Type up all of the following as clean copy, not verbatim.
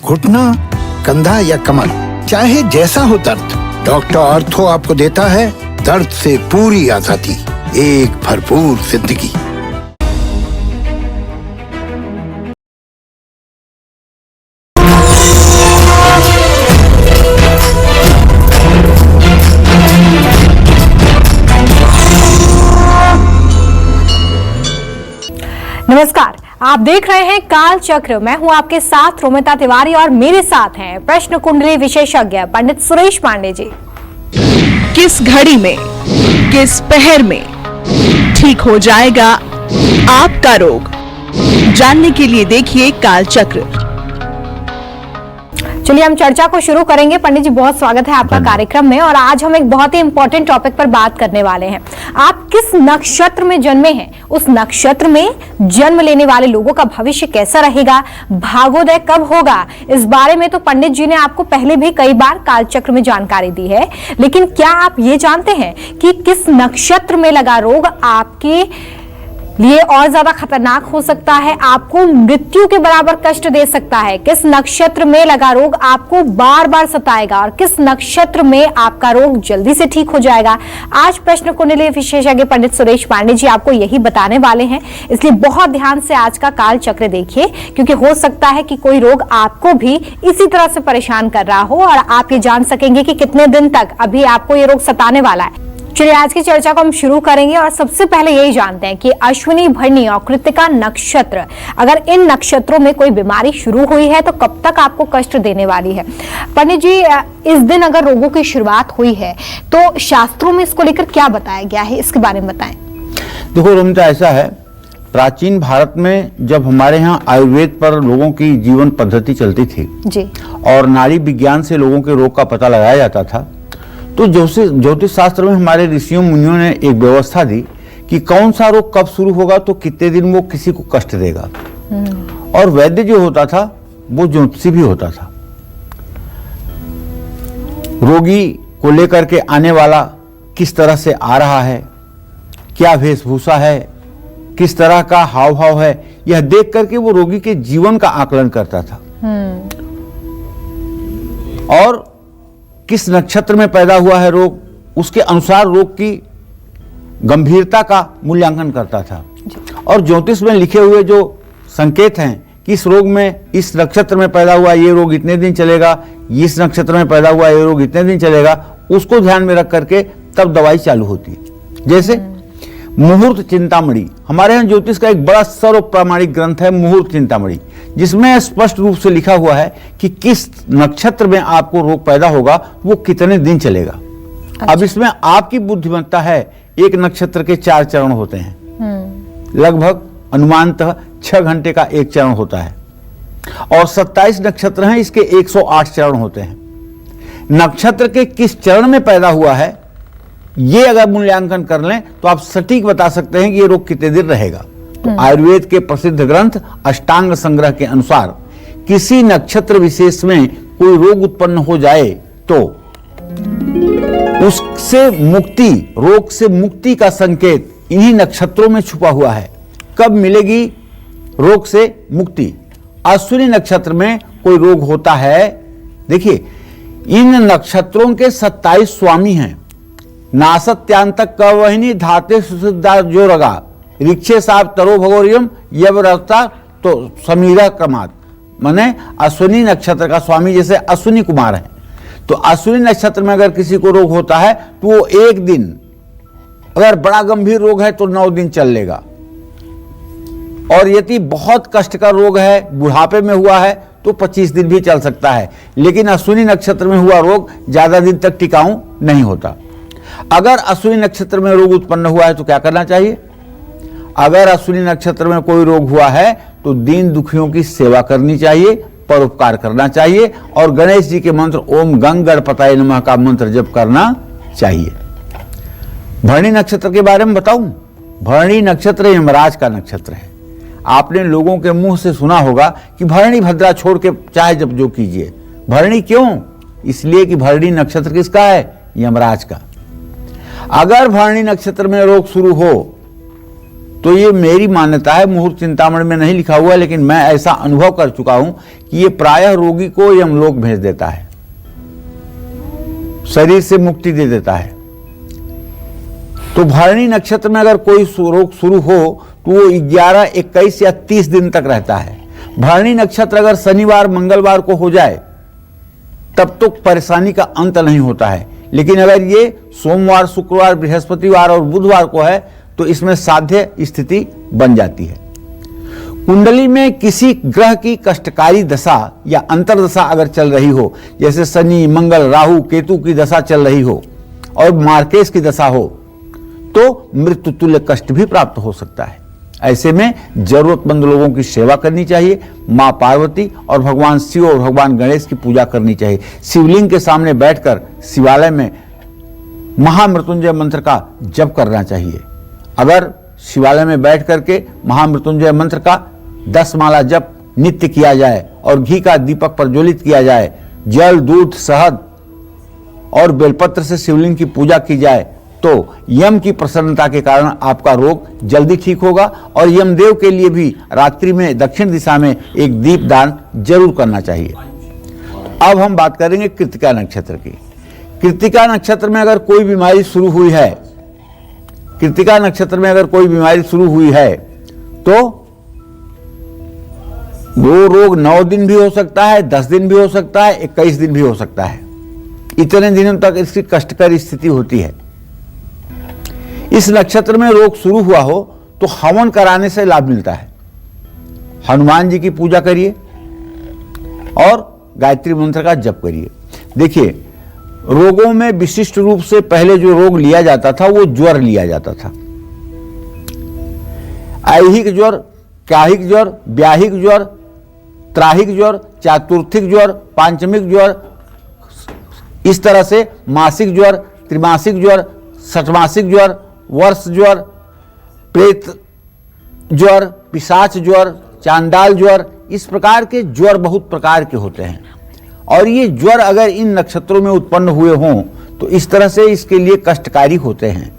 घुटना, कंधा या कमर, चाहे जैसा हो दर्द, डॉक्टर ऑर्थो आपको देता है दर्द से पूरी आजादी, एक भरपूर जिंदगी। नमस्कार, आप देख रहे हैं काल चक्र। मैं हूं आपके साथ रोमिता तिवारी और मेरे साथ हैं प्रश्न कुंडली विशेषज्ञ पंडित सुरेश पांडे जी। किस घड़ी में, किस पहर में ठीक हो जाएगा आपका रोग, जानने के लिए देखिए काल चक्र। चलिए हम चर्चा को शुरू करेंगे। पंडित जी, बहुत स्वागत है आपका कार्यक्रम में। और आज हम एक बहुत ही इंपॉर्टेंट टॉपिक पर बात करने वाले हैं। आप किस नक्षत्र में जन्मे हैं, उस नक्षत्र में जन्म लेने वाले लोगों का भविष्य कैसा रहेगा, भाग्योदय कब होगा, इस बारे में तो पंडित जी ने आपको पहले भी कई बार कालचक्र में जानकारी दी है। लेकिन क्या आप ये जानते हैं कि किस नक्षत्र में लगा रोग आपके लिए और ज्यादा खतरनाक हो सकता है, आपको मृत्यु के बराबर कष्ट दे सकता है? किस नक्षत्र में लगा रोग आपको बार बार सताएगा और किस नक्षत्र में आपका रोग जल्दी से ठीक हो जाएगा? आज प्रश्न कुंडली विशेषज्ञ पंडित सुरेश पांडे जी आपको यही बताने वाले हैं। इसलिए बहुत ध्यान से आज का काल चक्र देखिए, क्योंकि हो सकता है कि कोई रोग आपको भी इसी तरह से परेशान कर रहा हो और आप ये जान सकेंगे कि कितने दिन तक अभी आपको ये रोग सताने वाला है। चलिए आज की चर्चा को हम शुरू करेंगे और सबसे पहले यही जानते हैं कि अश्विनी, भरणी और कृत्तिका नक्षत्र, अगर इन नक्षत्रों में कोई बीमारी शुरू हुई है तो कब तक आपको कष्ट देने वाली है? पंडित जी, इस दिन अगर रोगों की शुरुआत हुई है तो शास्त्रों में इसको लेकर क्या बताया गया है, इसके बारे में बताएं। देखो रोमिता, ऐसा है, प्राचीन भारत में जब हमारे यहाँ आयुर्वेद पर लोगों की जीवन पद्धति चलती थी जी, और नाड़ी विज्ञान से लोगों के रोग का पता लगाया जाता था, तो ज्योतिष शास्त्र में हमारे ऋषियों मुनियों ने एक व्यवस्था दी कि कौन सा रोग कब शुरू होगा तो कितने दिन वो किसी को कष्ट देगा। और वैद्य जो होता था वो ज्योतिषी भी होता था। रोगी को लेकर के आने वाला किस तरह से आ रहा है, क्या वेशभूषा है, किस तरह का हाव भाव है, यह देख करके वो रोगी के जीवन का आकलन करता था। और किस नक्षत्र में पैदा हुआ है रोग, उसके अनुसार रोग की गंभीरता का मूल्यांकन करता था। और ज्योतिष में लिखे हुए जो संकेत हैं कि इस रोग में, इस नक्षत्र में पैदा हुआ ये रोग इतने दिन चलेगा, इस नक्षत्र में पैदा हुआ ये रोग इतने दिन चलेगा, उसको ध्यान में रख करके तब दवाई चालू होती है। जैसे मुहूर्त चिंतामणि, हमारे यहाँ ज्योतिष का एक बड़ा सर्व प्रामाणिक ग्रंथ है मुहूर्त चिंतामणि, जिसमें स्पष्ट रूप से लिखा हुआ है कि किस नक्षत्र में आपको रोग पैदा होगा, वो कितने दिन चलेगा। अच्छा। अब इसमें आपकी बुद्धिमत्ता है। एक नक्षत्र के 4 चरण होते हैं, लगभग अनुमानतः 6 घंटे का एक चरण होता है, और 27 नक्षत्र हैं, इसके 108 चरण होते हैं। नक्षत्र के किस चरण में पैदा हुआ है ये अगर मूल्यांकन कर लें तो आप सटीक बता सकते हैं कि ये रोग कितने दिन रहेगा। तो आयुर्वेद के प्रसिद्ध ग्रंथ अष्टांग संग्रह के अनुसार किसी नक्षत्र विशेष में कोई रोग उत्पन्न हो जाए तो उससे मुक्ति, रोग से मुक्ति का संकेत इन्हीं नक्षत्रों में छुपा हुआ है। कब मिलेगी रोग से मुक्ति? अश्विनी नक्षत्र में कोई रोग होता है। देखिए, इन नक्षत्रों के 27 स्वामी हैं। नासत्यांतक कवहिनी धाते सुसिद्धा जो रगा रिक्षे साहब तरो भगोरियम यव रखता तो समीरा क्रमात, माने अश्विनी नक्षत्र का स्वामी जैसे अश्विनी कुमार है। तो अश्विनी नक्षत्र में अगर किसी को रोग होता है तो वो एक दिन, अगर बड़ा गंभीर रोग है तो 9 दिन चल लेगा, और यदि बहुत कष्ट का रोग है, बुढ़ापे में हुआ है, तो 25 दिन भी चल सकता है। लेकिन अश्विनी नक्षत्र में हुआ रोग ज्यादा दिन तक टिकाऊ नहीं होता। अगर अश्विनी नक्षत्र में रोग उत्पन्न हुआ है तो क्या करना चाहिए? अगर अश्विनी नक्षत्र में कोई रोग हुआ है तो दीन दुखियों की सेवा करनी चाहिए, परोपकार करना चाहिए, और गणेश जी के मंत्र ओम गंग गणपताय नमः का मंत्र जप करना चाहिए। भरणी नक्षत्र के बारे में बताऊं? भरणी नक्षत्र यमराज का नक्षत्र है। आपने लोगों के मुंह से सुना होगा कि भरणी भद्रा छोड़ के चाहे जब जो कीजिए। भरणी क्यों? इसलिए कि भरणी नक्षत्र किसका है? यमराज का। अगर भरणी नक्षत्र में रोग शुरू हो तो ये मेरी मान्यता है, मुहूर्त चिंतामणि में नहीं लिखा हुआ, लेकिन मैं ऐसा अनुभव कर चुका हूं कि ये प्रायः रोगी को यमलोक भेज देता है, शरीर से मुक्ति दे देता है। तो भरणी नक्षत्र में अगर कोई रोग शुरू हो तो वो 11, 21 या 30 दिन तक रहता है। भरणी नक्षत्र अगर शनिवार मंगलवार को हो जाए तब तो परेशानी का अंत नहीं होता है, लेकिन अगर ये सोमवार, शुक्रवार, बृहस्पतिवार और बुधवार को है तो इसमें साध्य स्थिति बन जाती है। कुंडली में किसी ग्रह की कष्टकारी दशा या अंतरदशा अगर चल रही हो, जैसे शनि, मंगल, राहु, केतु की दशा चल रही हो और मार्केश की दशा हो, तो मृत्यु तुल्य कष्ट भी प्राप्त हो सकता है। ऐसे में जरूरतमंद लोगों की सेवा करनी चाहिए, मां पार्वती और भगवान शिव और भगवान गणेश की पूजा करनी चाहिए। शिवलिंग के सामने बैठकर शिवालय में महामृत्युंजय मंत्र का जप करना चाहिए। अगर शिवालय में बैठ करके महामृत्युंजय मंत्र का 10 माला जप नित्य किया जाए और घी का दीपक प्रज्वलित किया जाए, जल, दूध, शहद और बेलपत्र से शिवलिंग की पूजा की जाए, तो यम की प्रसन्नता के कारण आपका रोग जल्दी ठीक होगा। और यमदेव के लिए भी रात्रि में दक्षिण दिशा में एक दीप दान जरूर करना चाहिए। अब हम बात करेंगे कृत्तिका नक्षत्र की। कृत्तिका नक्षत्र में अगर कोई बीमारी शुरू हुई है, कृत्तिका नक्षत्र में अगर कोई बीमारी शुरू हुई है तो वो रोग 9 दिन भी हो सकता है, 10 दिन भी हो सकता है, 21 दिन भी हो सकता है। इतने दिनों तक इसकी कष्टकर स्थिति होती है। इस नक्षत्र में रोग शुरू हुआ हो तो हवन कराने से लाभ मिलता है। हनुमान जी की पूजा करिए और गायत्री मंत्र का जप करिए। देखिए, रोगों में विशिष्ट रूप से पहले जो रोग लिया जाता था वो ज्वर लिया जाता था। ऐहिक ज्वर, काहिक ज्वर, व्याहिक ज्वर, त्राहिक ज्वर, चातुर्थिक ज्वर, पांचमिक ज्वर, इस तरह से मासिक ज्वर, त्रिमासिक ज्वर, षटमासिक ज्वर, वर्ष ज्वर, प्रेत ज्वर, पिशाच ज्वर, चांडाल ज्वर, इस प्रकार के ज्वर बहुत प्रकार के होते हैं। और ये ज्वर अगर इन नक्षत्रों में उत्पन्न हुए हों तो इस तरह से इसके लिए कष्टकारी होते हैं।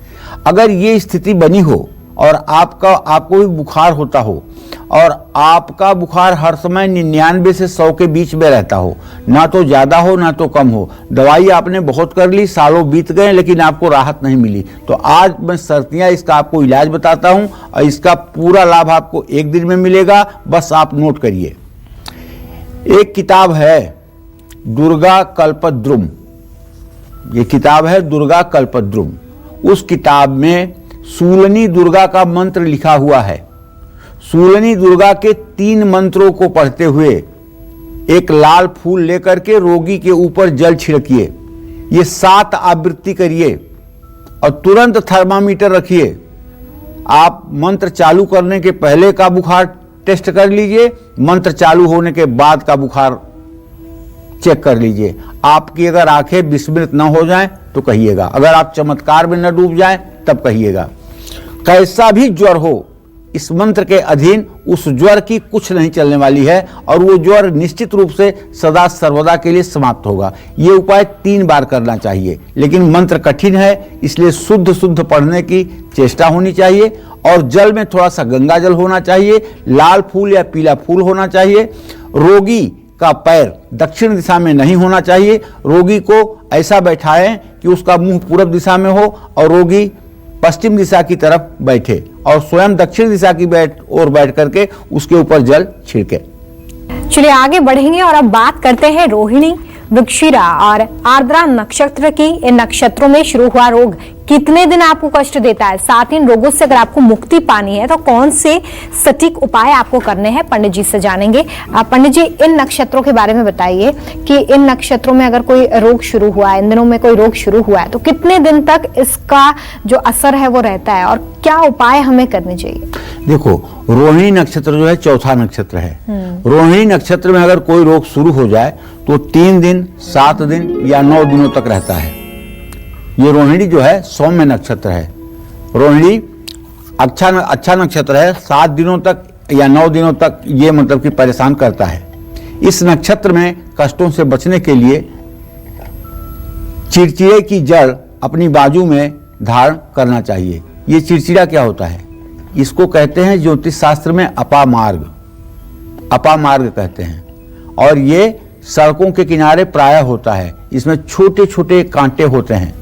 अगर ये स्थिति बनी हो और आपको भी बुखार होता हो और आपका बुखार हर समय 99 से 100 के बीच में रहता हो, ना तो ज्यादा हो ना तो कम हो, दवाई आपने बहुत कर ली, सालों बीत गए लेकिन आपको राहत नहीं मिली, तो आज मैं शर्तियां इसका आपको इलाज बताता हूं और इसका पूरा लाभ आपको 1 दिन में मिलेगा। बस आप नोट करिए। एक किताब है दुर्गा कल्पद्रुम, ये किताब है दुर्गा कल्पद्रुम। उस किताब में शूलनी दुर्गा का मंत्र लिखा हुआ है। शूलनी दुर्गा के 3 मंत्रों को पढ़ते हुए एक लाल फूल लेकर के रोगी के ऊपर जल छिड़किए। ये 7 आवृत्ति करिए और तुरंत थर्मामीटर रखिए। आप मंत्र चालू करने के पहले का बुखार टेस्ट कर लीजिए, मंत्र चालू होने के बाद का बुखार चेक कर लीजिए। आपकी अगर आंखें विस्मृत न हो जाएं तो कहिएगा, अगर आप चमत्कार में न डूब जाएं तब कहिएगा। कैसा भी ज्वर हो, इस मंत्र के अधीन उस ज्वर की कुछ नहीं चलने वाली है और वो ज्वर निश्चित रूप से सदा सर्वदा के लिए समाप्त होगा। ये उपाय 3 बार करना चाहिए, लेकिन मंत्र कठिन है इसलिए शुद्ध पढ़ने की चेष्टा होनी चाहिए और जल में थोड़ा सा गंगा जल होना चाहिए, लाल फूल या पीला फूल होना चाहिए। रोगी का पैर दक्षिण दिशा में नहीं होना चाहिए। रोगी को ऐसा बैठाएं कि उसका मुंह पूरब दिशा में हो और रोगी पश्चिम दिशा की तरफ बैठे और स्वयं दक्षिण दिशा की ओर बैठ करके उसके ऊपर जल छिड़के। चलिए आगे बढ़ेंगे और अब बात करते हैं रोहिणी, वृश्चिरा और आर्द्रा नक्षत्र की। इन नक्षत्रों में शुरू हुआ रोग कितने दिन आपको कष्ट देता है, साथ ही इन रोगों से अगर आपको मुक्ति पानी है तो कौन से सटीक उपाय आपको करने हैं, पंडित जी से जानेंगे। पंडित जी, इन नक्षत्रों के बारे में बताइए कि इन नक्षत्रों में अगर कोई रोग शुरू हुआ है, इन दिनों में कोई रोग शुरू हुआ है तो कितने दिन तक इसका जो असर है वो रहता है और क्या उपाय हमें करने चाहिए। देखो, रोहिणी नक्षत्र जो है चौथा नक्षत्र है। रोहिणी नक्षत्र में अगर कोई रोग शुरू हो जाए तो 3 दिन, 7 दिन या 9 दिनों तक रहता है। ये रोहिणी जो है सौम्य नक्षत्र है। रोहिणी अच्छा नक्षत्र है। 7 दिनों तक या 9 दिनों तक ये मतलब कि परेशान करता है। इस नक्षत्र में कष्टों से बचने के लिए चिड़चिड़े की जड़ अपनी बाजू में धारण करना चाहिए। ये चिड़चिड़ा क्या होता है? इसको कहते हैं ज्योतिष शास्त्र में अपामार्ग, अपामार्ग कहते हैं। और ये सड़कों के किनारे प्रायः होता है। इसमें छोटे छोटे कांटे होते हैं।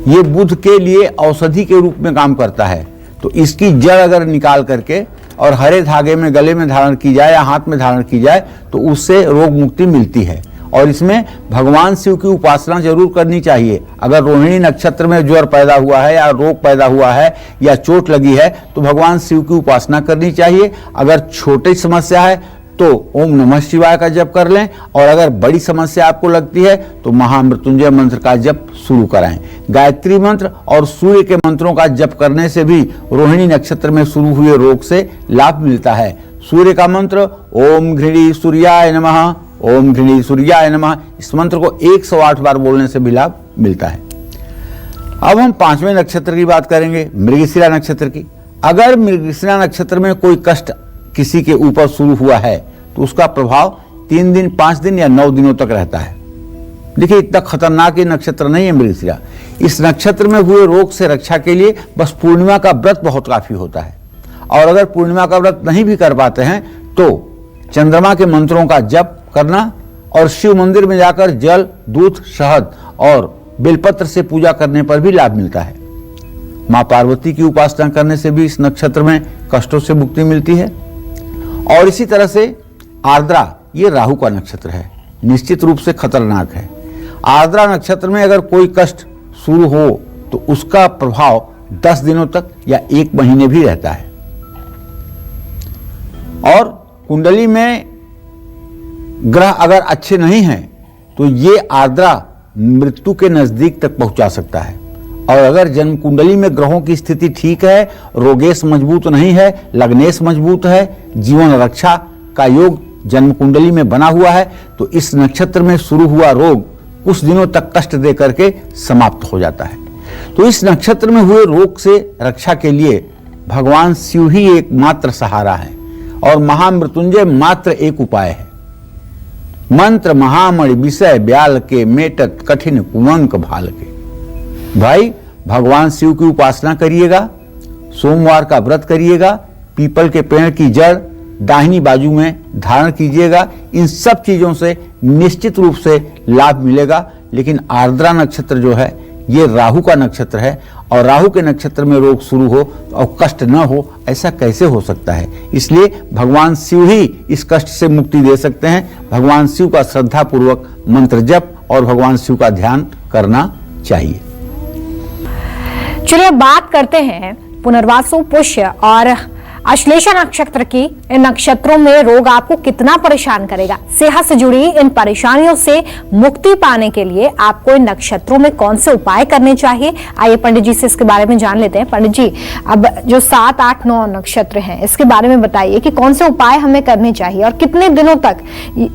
ये बुध के लिए औषधि के रूप में काम करता है। तो इसकी जड़ अगर निकाल करके और हरे धागे में गले में धारण की जाए या हाथ में धारण की जाए तो उससे रोग मुक्ति मिलती है। और इसमें भगवान शिव की उपासना जरूर करनी चाहिए। अगर रोहिणी नक्षत्र में ज्वर पैदा हुआ है या रोग पैदा हुआ है या चोट लगी है तो भगवान शिव की उपासना करनी चाहिए। अगर छोटी समस्या है तो ओम नमः शिवाय का जप कर लें, और अगर बड़ी समस्या आपको लगती है तो महामृत्युंजय मंत्र का जप शुरू कराएं। गायत्री मंत्र और सूर्य के मंत्रों का जप करने से भी रोहिणी नक्षत्र में शुरू हुए रोग से लाभ मिलता है। सूर्य का मंत्र ओम घृणी सूर्याय नमः, ओम घृणी सूर्याय नमः, इस मंत्र को 108 बार बोलने से भी लाभ मिलता है। अब हम 5वें नक्षत्र की बात करेंगे, मृगशिरा नक्षत्र की। अगर मृगशिरा नक्षत्र में कोई कष्ट किसी के ऊपर शुरू हुआ है तो उसका प्रभाव 3 दिन, 5 दिन या 9 दिनों तक रहता है। देखिए, इतना खतरनाक ये नक्षत्र नहीं है मृगशिरा। इस नक्षत्र में हुए रोग से रक्षा के लिए बस पूर्णिमा का व्रत बहुत काफी होता है। और अगर पूर्णिमा का व्रत नहीं भी कर पाते हैं तो चंद्रमा के मंत्रों का जप करना और शिव मंदिर में जाकर जल, दूध, शहद और बेलपत्र से पूजा करने पर भी लाभ मिलता है। मां पार्वती की उपासना करने से भी इस नक्षत्र में कष्टों से मुक्ति मिलती है। और इसी तरह से आर्द्रा, ये राहु का नक्षत्र है, निश्चित रूप से खतरनाक है। आर्द्रा नक्षत्र में अगर कोई कष्ट शुरू हो तो उसका प्रभाव 10 दिनों तक या 1 महीने भी रहता है। और कुंडली में ग्रह अगर अच्छे नहीं हैं तो ये आर्द्रा मृत्यु के नजदीक तक पहुंचा सकता है। और अगर जन्म कुंडली में ग्रहों की स्थिति ठीक है, रोगेश मजबूत नहीं है, लग्नेश मजबूत है, जीवन रक्षा का योग जन्म कुंडली में बना हुआ है, तो इस नक्षत्र में शुरू हुआ रोग कुछ दिनों तक कष्ट दे करके समाप्त हो जाता है। तो इस नक्षत्र में हुए रोग से रक्षा के लिए भगवान शिव ही एकमात्र सहारा है और महामृत्युंजय मात्र एक उपाय है। मंत्र महामणि विषय ब्याल के, मेटत कठिन कुमंक भाल के। भाई, भगवान शिव की उपासना करिएगा, सोमवार का व्रत करिएगा, पीपल के पेड़ की जड़ दाहिनी बाजू में धारण कीजिएगा। इन सब चीजों से निश्चित रूप से लाभ मिलेगा। लेकिन आर्द्रा नक्षत्र जो है ये राहु का नक्षत्र है और राहु के नक्षत्र में रोग शुरू हो और कष्ट न हो, ऐसा कैसे हो सकता है? इसलिए भगवान शिव ही इस कष्ट से मुक्ति दे सकते हैं। भगवान शिव का श्रद्धा पूर्वक मंत्र जप और भगवान शिव का ध्यान करना चाहिए। चलिए बात करते हैं पुनर्वासु, पुष्य और अश्लेषा नक्षत्र की। इन नक्षत्रों में रोग आपको कितना परेशान करेगा, सेहत से जुड़ी इन परेशानियों से मुक्ति पाने के लिए आपको इन नक्षत्रों में कौन से उपाय करने चाहिए, आइए पंडित जी से इसके बारे में जान लेते हैं। पंडित जी, अब जो 7, 8, 9 नक्षत्र हैं इसके बारे में बताइए कि कौन से उपाय हमें करने चाहिए और कितने दिनों तक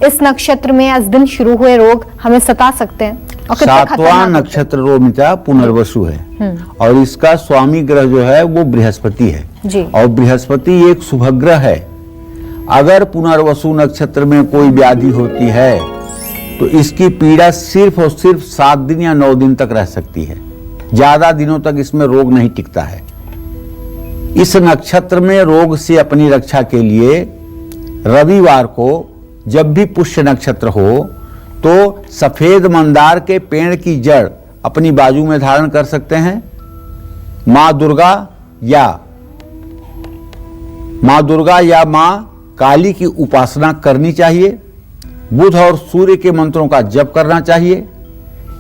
इस नक्षत्र में इस दिन शुरू हुए रोग हमें सता सकते हैं। 7वां नक्षत्र रोमिता पुनर्वसु है और इसका स्वामी ग्रह जो है वो बृहस्पति है जी। और बृहस्पति एक शुभ ग्रह है। अगर पुनर्वसु नक्षत्र में कोई व्याधि होती है तो इसकी पीड़ा सिर्फ और सिर्फ 7 दिन या 9 दिन तक रह सकती है। ज्यादा दिनों तक इसमें रोग नहीं टिकता है। इस नक्षत्र में रोग से अपनी रक्षा के लिए रविवार को जब भी पुष्य नक्षत्र हो तो सफेद मंदार के पेड़ की जड़ अपनी बाजू में धारण कर सकते हैं। मां दुर्गा या मां काली की उपासना करनी चाहिए। बुध और सूर्य के मंत्रों का जप करना चाहिए।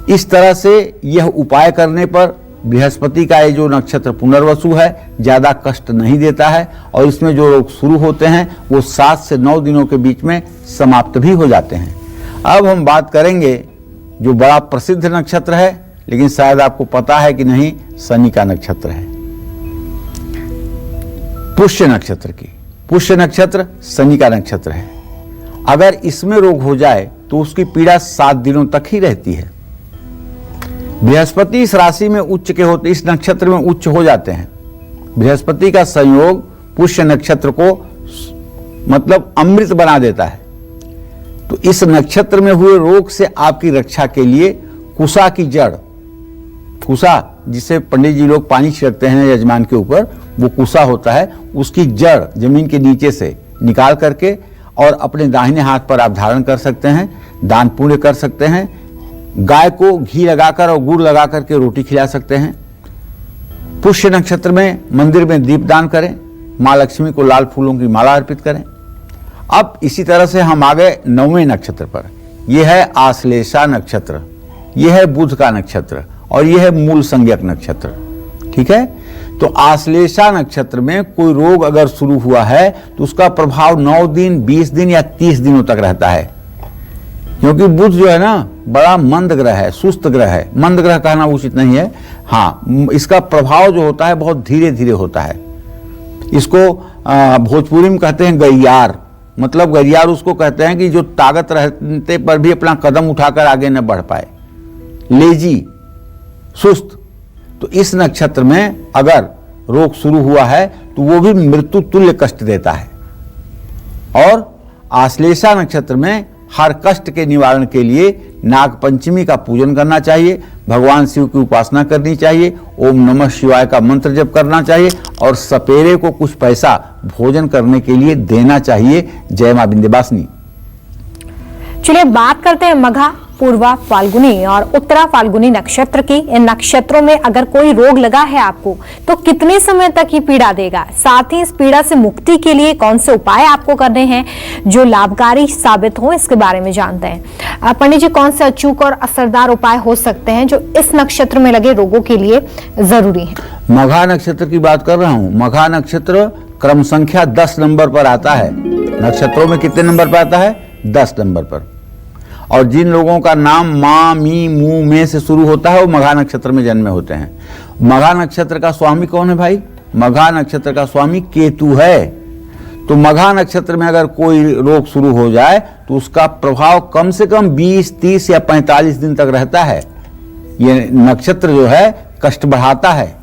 इस तरह से यह उपाय करने पर बृहस्पति का ये जो नक्षत्र पुनर्वसु है ज्यादा कष्ट नहीं देता है और इसमें जो रोग शुरू होते हैं वो 7 से 9 दिनों के बीच में समाप्त भी हो जाते हैं। अब हम बात करेंगे जो बड़ा प्रसिद्ध नक्षत्र है, लेकिन शायद आपको पता है कि नहीं, शनि का नक्षत्र है, पुष्य नक्षत्र की। पुष्य नक्षत्र शनि का नक्षत्र है। अगर इसमें रोग हो जाए तो उसकी पीड़ा 7 दिनों तक ही रहती है। बृहस्पति इस राशि में उच्च के होते, इस नक्षत्र में उच्च हो जाते हैं। बृहस्पति का संयोग पुष्य नक्षत्र को मतलब अमृत बना देता है। तो इस नक्षत्र में हुए रोग से आपकी रक्षा के लिए कुसा की जड़, कुसा जिसे पंडित जी लोग पानी छिड़कते हैं यजमान के ऊपर, वो कुसा होता है, उसकी जड़ जमीन के नीचे से निकाल करके और अपने दाहिने हाथ पर आप धारण कर सकते हैं, दान पुण्य कर सकते हैं। गाय को घी लगाकर और गुड़ लगा करके रोटी खिला सकते हैं। पुष्य नक्षत्र में मंदिर में दीप दान करें, माँ लक्ष्मी को लाल फूलों की माला अर्पित करें। अब इसी तरह से हम आ गए 9वें नक्षत्र पर। यह है आश्लेषा नक्षत्र, यह है बुध का नक्षत्र और यह है मूल संज्ञक नक्षत्र। ठीक है, तो आश्लेषा नक्षत्र में कोई रोग अगर शुरू हुआ है तो उसका प्रभाव 9 दिन, 20 दिन या 30 दिनों तक रहता है, क्योंकि बुध जो है ना बड़ा मंद ग्रह है, सुस्त ग्रह है। मंद ग्रह कहना उचित नहीं है, हाँ, इसका प्रभाव जो होता है बहुत धीरे धीरे होता है। इसको भोजपुरी में कहते हैं गैयार, मतलब गैयार उसको कहते हैं कि जो ताकत रहते पर भी अपना कदम उठाकर आगे न बढ़ पाए, लेजी, सुस्त। तो इस नक्षत्र में अगर रोग शुरू हुआ है तो वो भी मृत्यु तुल्य कष्ट देता है। और आश्लेषा नक्षत्र में हर कष्ट के निवारण के लिए नाग पंचमी का पूजन करना चाहिए, भगवान शिव की उपासना करनी चाहिए, ओम नमः शिवाय का मंत्र जप करना चाहिए और सपेरे को कुछ पैसा भोजन करने के लिए देना चाहिए। जय मां विंध्यवासिनी। चलिए बात करते हैं मघा, पूर्वा फाल्गुनी और उत्तरा फाल्गुनी नक्षत्र की। इन नक्षत्रों में अगर कोई रोग लगा है आपको तो कितने समय तक ये पीड़ा देगा, साथ ही इस पीड़ा से मुक्ति के लिए कौन से उपाय आपको करने हैं जो लाभकारी साबित हो, इसके बारे में जानते हैं। पंडित जी, कौन से अचूक और असरदार उपाय हो सकते हैं जो इस नक्षत्र में लगे रोगों के लिए जरूरी है? मघा नक्षत्र की बात कर रहा हूं। मघा नक्षत्र क्रम संख्या 10 नंबर पर आता है। नक्षत्रों में कितने नंबर पर आता है? 10 नंबर पर। और जिन लोगों का नाम माँ, मी, मू, में से शुरू होता है वो मघा नक्षत्र में जन्मे होते हैं। मघा नक्षत्र का स्वामी कौन है भाई? मघा नक्षत्र का स्वामी केतु है। तो मघा नक्षत्र में अगर कोई रोग शुरू हो जाए तो उसका प्रभाव कम से कम 20, 30 या 45 दिन तक रहता है। ये नक्षत्र जो है कष्ट बढ़ाता है।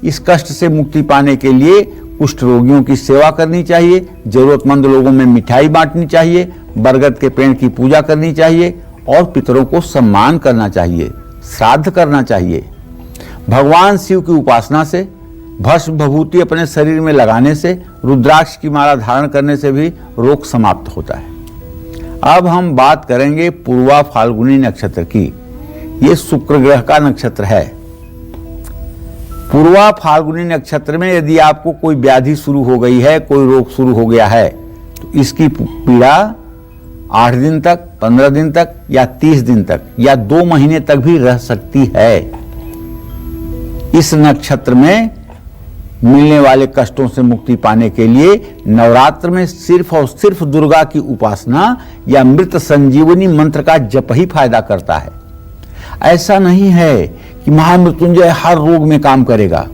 इस कष्ट से मुक्ति पाने के लिए कुष्ठ रोगियों की सेवा करनी चाहिए, जरूरतमंद लोगों में मिठाई बांटनी चाहिए, बरगद के पेड़ की पूजा करनी चाहिए और पितरों को सम्मान करना चाहिए, श्राद्ध करना चाहिए। भगवान शिव की उपासना से, भस्म भभूति अपने शरीर में लगाने से, रुद्राक्ष की माला धारण करने से भी रोग समाप्त होता है। अब हम बात करेंगे पूर्वा फाल्गुनी नक्षत्र की। ये शुक्र ग्रह का नक्षत्र है। पूर्वा फाल्गुनी नक्षत्र में यदि आपको कोई व्याधि शुरू हो गई है, कोई रोग शुरू हो गया है, तो इसकी पीड़ा 8 दिन तक, 15 दिन तक या 30 दिन तक या 2 महीने तक भी रह सकती है। इस नक्षत्र में मिलने वाले कष्टों से मुक्ति पाने के लिए नवरात्र में सिर्फ और सिर्फ दुर्गा की उपासना या मृत संजीवनी मंत्र का जप ही फायदा करता है। ऐसा नहीं है कि महामृत्युंजय हर रोग में काम करेगा।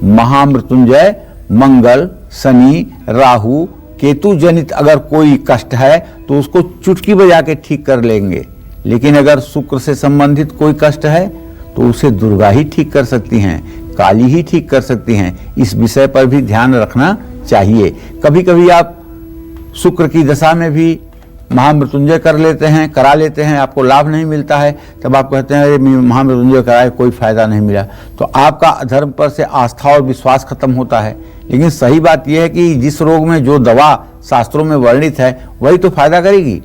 महामृत्युंजय मंगल, शनि, राहु, केतु जनित अगर कोई कष्ट है तो उसको चुटकी बजा के ठीक कर लेंगे, लेकिन अगर शुक्र से संबंधित कोई कष्ट है तो उसे दुर्गा ही ठीक कर सकती हैं, काली ही ठीक कर सकती हैं। इस विषय पर भी ध्यान रखना चाहिए। कभी कभी आप शुक्र की दशा में भी महामृत्युंजय कर लेते हैं, करा लेते हैं, आपको लाभ नहीं मिलता है, तब आप कहते हैं अरे महामृत्युंजय कराए कोई फायदा नहीं मिला, तो आपका अधर्म पर से आस्था और विश्वास खत्म होता है। लेकिन सही बात यह है कि जिस रोग में जो दवा शास्त्रों में वर्णित है वही तो फायदा करेगी।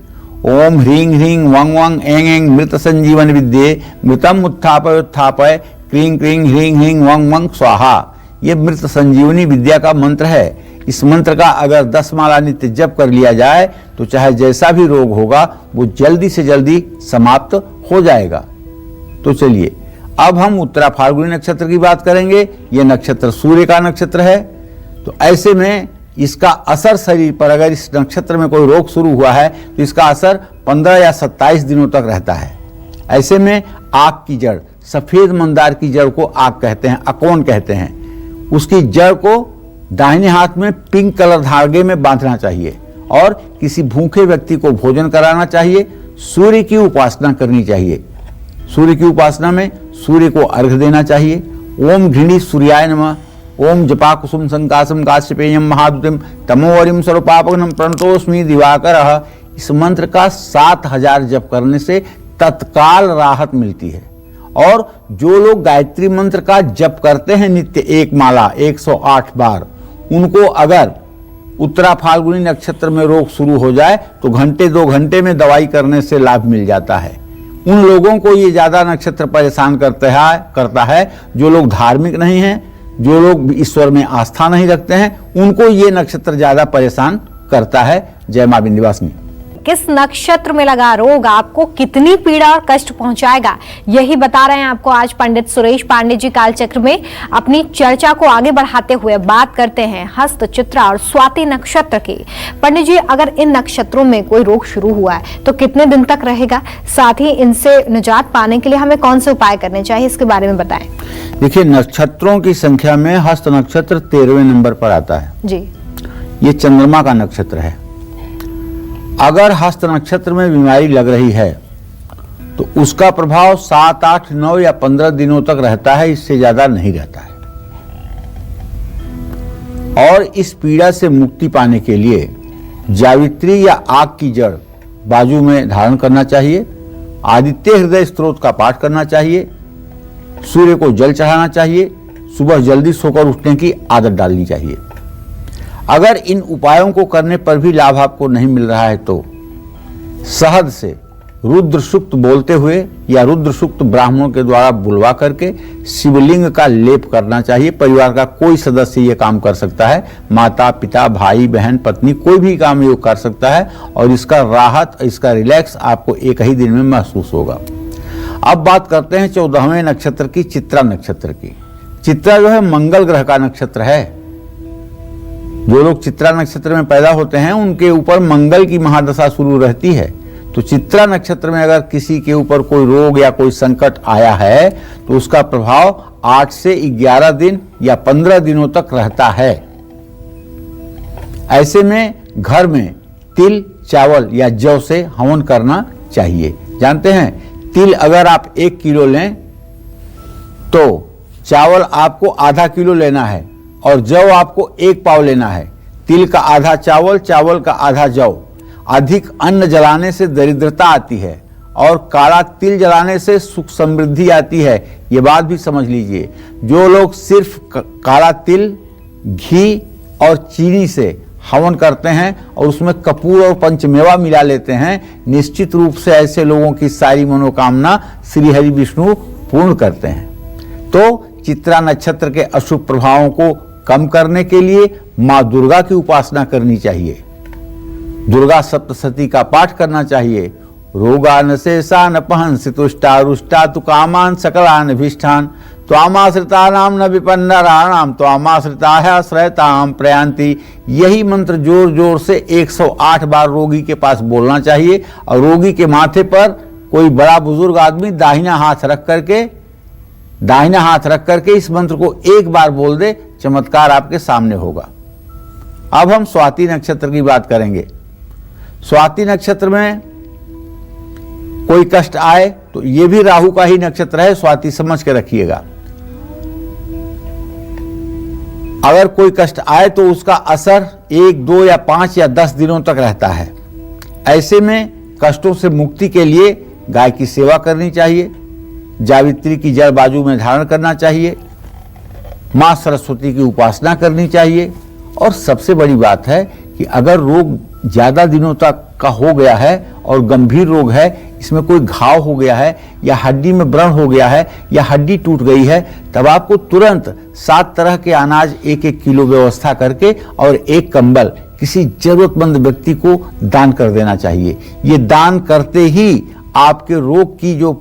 ओम ह्रीं ह्रीं वंग वंग एंग एंग मृत संजीवन विद्ये मृतम उत्थापय उत्थापय क्रीं क्रीं ह्रीं ह्रीं वंग वंग स्वाहा। ये मृत संजीवनी विद्या का मंत्र है। इस मंत्र का अगर 10 माला नित्य जप कर लिया जाए तो चाहे जैसा भी रोग होगा वो जल्दी से जल्दी समाप्त हो जाएगा। तो चलिए अब हम उत्तरा फाल्गुनी नक्षत्र की बात करेंगे। यह नक्षत्र सूर्य का नक्षत्र है। तो ऐसे में इसका असर शरीर पर, अगर इस नक्षत्र में कोई रोग शुरू हुआ है तो इसका असर 15 या 27 दिनों तक रहता है। ऐसे में आक की जड़, सफेद मंदार की जड़ को आक कहते हैं, अकोन कहते हैं, उसकी जड़ को दाहिने हाथ में पिंक कलर धागे में बांधना चाहिए और किसी भूखे व्यक्ति को भोजन कराना चाहिए। सूर्य की उपासना करनी चाहिए। सूर्य की उपासना में सूर्य को अर्घ्य देना चाहिए। ओम घृणी सूर्याय नमः, ओम जपा कुसुम संकाशम काश्यपेयम महादुतिम तमोवरिम सर्वपापघ्नं प्रणतोस्मि दिवाकरः। इस मंत्र का 7000 जप करने से तत्काल राहत मिलती है और जो लोग गायत्री मंत्र का जप करते हैं नित्य एक माला 108 बार, उनको अगर उत्तरा फाल्गुनी नक्षत्र में रोग शुरू हो जाए तो घंटे 2 घंटे में दवाई करने से लाभ मिल जाता है। उन लोगों को ये ज्यादा नक्षत्र परेशान करता है जो लोग धार्मिक नहीं हैं, जो लोग ईश्वर में आस्था नहीं रखते हैं, उनको ये नक्षत्र ज्यादा परेशान करता है। जय मां विंध्यवासिनी। किस नक्षत्र में लगा रोग आपको कितनी पीड़ा और कष्ट पहुंचाएगा, यही बता रहे हैं आपको आज पंडित सुरेश पांडे जी कालचक्र में। अपनी चर्चा को आगे बढ़ाते हुए बात करते हैं हस्त, चित्रा और स्वाति नक्षत्र की। पंडित जी, अगर इन नक्षत्रों में कोई रोग शुरू हुआ है तो कितने दिन तक रहेगा, साथ ही इनसे निजात पाने के लिए हमें कौन से उपाय करने चाहिए, इसके बारे में बताएं। देखिए, नक्षत्रों की संख्या में हस्त नक्षत्र 13वें नंबर पर आता है जी। ये चंद्रमा का नक्षत्र है। अगर हस्त नक्षत्र में बीमारी लग रही है तो उसका प्रभाव 7, 8, 9 या 15 दिनों तक रहता है, इससे ज्यादा नहीं रहता है। और इस पीड़ा से मुक्ति पाने के लिए जावित्री या आग की जड़ बाजू में धारण करना चाहिए, आदित्य हृदय स्तोत्र का पाठ करना चाहिए, सूर्य को जल चढ़ाना चाहिए, सुबह जल्दी सोकर उठने की आदत डालनी चाहिए। अगर इन उपायों को करने पर भी लाभ आपको नहीं मिल रहा है तो शहद से रुद्र सूक्त बोलते हुए या रुद्र सूक्त ब्राह्मणों के द्वारा बुलवा करके शिवलिंग का लेप करना चाहिए। परिवार का कोई सदस्य ये काम कर सकता है, माता पिता, भाई बहन, पत्नी, कोई भी काम ये कर सकता है और इसका राहत, इसका रिलैक्स आपको एक ही दिन में महसूस होगा। अब बात करते हैं 14वें नक्षत्र की, चित्रा नक्षत्र की। चित्रा जो है मंगल ग्रह का नक्षत्र है। जो लोग चित्रा नक्षत्र में पैदा होते हैं उनके ऊपर मंगल की महादशा शुरू रहती है। तो चित्रा नक्षत्र में अगर किसी के ऊपर कोई रोग या कोई संकट आया है तो उसका प्रभाव 8 से 11 दिन या 15 दिनों तक रहता है। ऐसे में घर में तिल, चावल या जौ से हवन करना चाहिए। जानते हैं, तिल अगर आप 1 किलो लें तो चावल आपको आधा किलो लेना है और जौ आपको 1 पाव लेना है। तिल का आधा चावल, चावल का आधा जौ। अधिक अन्न जलाने से दरिद्रता आती है और काला तिल जलाने से सुख समृद्धि आती है। ये बात भी समझ लीजिए। जो लोग सिर्फ काला तिल, घी और चीनी से हवन करते हैं और उसमें कपूर और पंचमेवा मिला लेते हैं, निश्चित रूप से ऐसे लोगों की सारी मनोकामना श्री हरि विष्णु पूर्ण करते हैं। तो चित्रा नक्षत्र के अशुभ प्रभावों को कम करने के लिए मां दुर्गा की उपासना करनी चाहिए। दुर्गा सप्तशती का पाठ करना चाहिए। रोगान शेषान पहंसि तुष्टा रुष्टा तु कामान सकलान अभीष्टान त्वामाश्रिता नाम न विपन्नराणाम त्वामाश्रिता श्रयताम प्रयांति। यही मंत्र जोर जोर से 108 बार रोगी के पास बोलना चाहिए और रोगी के माथे पर कोई बड़ा बुजुर्ग आदमी दाहिना हाथ रख करके इस मंत्र को 1 बार बोल दे, चमत्कार आपके सामने होगा। अब हम स्वाति नक्षत्र की बात करेंगे। स्वाति नक्षत्र में कोई कष्ट आए तो यह भी राहु का ही नक्षत्र है, स्वाति समझ के रखिएगा। अगर कोई कष्ट आए तो उसका असर 1, 2 या 5 या 10 दिनों तक रहता है। ऐसे में कष्टों से मुक्ति के लिए गाय की सेवा करनी चाहिए, जावित्री की जड़ बाजू में धारण करना चाहिए, मां सरस्वती की उपासना करनी चाहिए। और सबसे बड़ी बात है कि अगर रोग ज्यादा दिनों तक का हो गया है और गंभीर रोग है, इसमें कोई घाव हो गया है या हड्डी में व्रण हो गया है या हड्डी टूट गई है, तब आपको तुरंत 7 तरह के अनाज 1-1 किलो व्यवस्था करके और 1 कंबल किसी जरूरतमंद व्यक्ति को दान कर देना चाहिए। ये दान करते ही आपके रोग की जो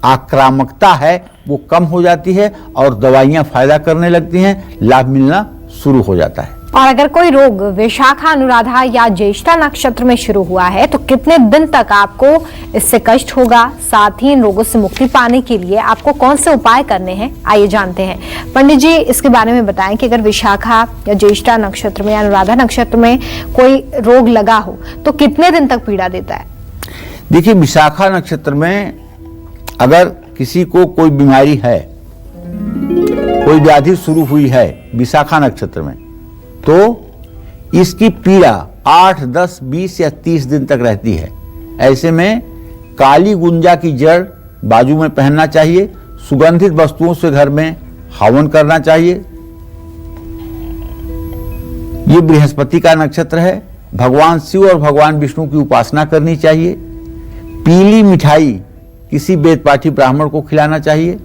आक्रामकता है वो कम हो जाती है और दवाइयां फायदा करने लगती हैं, लाभ मिलना शुरू हो जाता है। और अगर कोई रोग विशाखा, अनुराधा या ज्येष्ठा नक्षत्र में शुरू हुआ है तो कितने दिन तक आपको इससे कष्ट होगा, साथ ही इन रोगों से मुक्ति पाने के लिए आपको कौन से उपाय करने हैं, आइए जानते हैं। पंडित जी, इसके बारे में बताएं कि अगर विशाखा या ज्येष्ठा नक्षत्र में या अनुराधा नक्षत्र में कोई रोग लगा हो तो कितने दिन तक पीड़ा देता है। देखिए, विशाखा नक्षत्र में अगर किसी को कोई बीमारी है, कोई व्याधि शुरू हुई है विशाखा नक्षत्र में, तो इसकी पीड़ा 8, 10, 20 या 30 दिन तक रहती है। ऐसे में काली गुंजा की जड़ बाजू में पहनना चाहिए, सुगंधित वस्तुओं से घर में हवन करना चाहिए। ये बृहस्पति का नक्षत्र है। भगवान शिव और भगवान विष्णु की उपासना करनी चाहिए। पीली मिठाई किसी वेद पाठी ब्राह्मण को खिलाना चाहिए।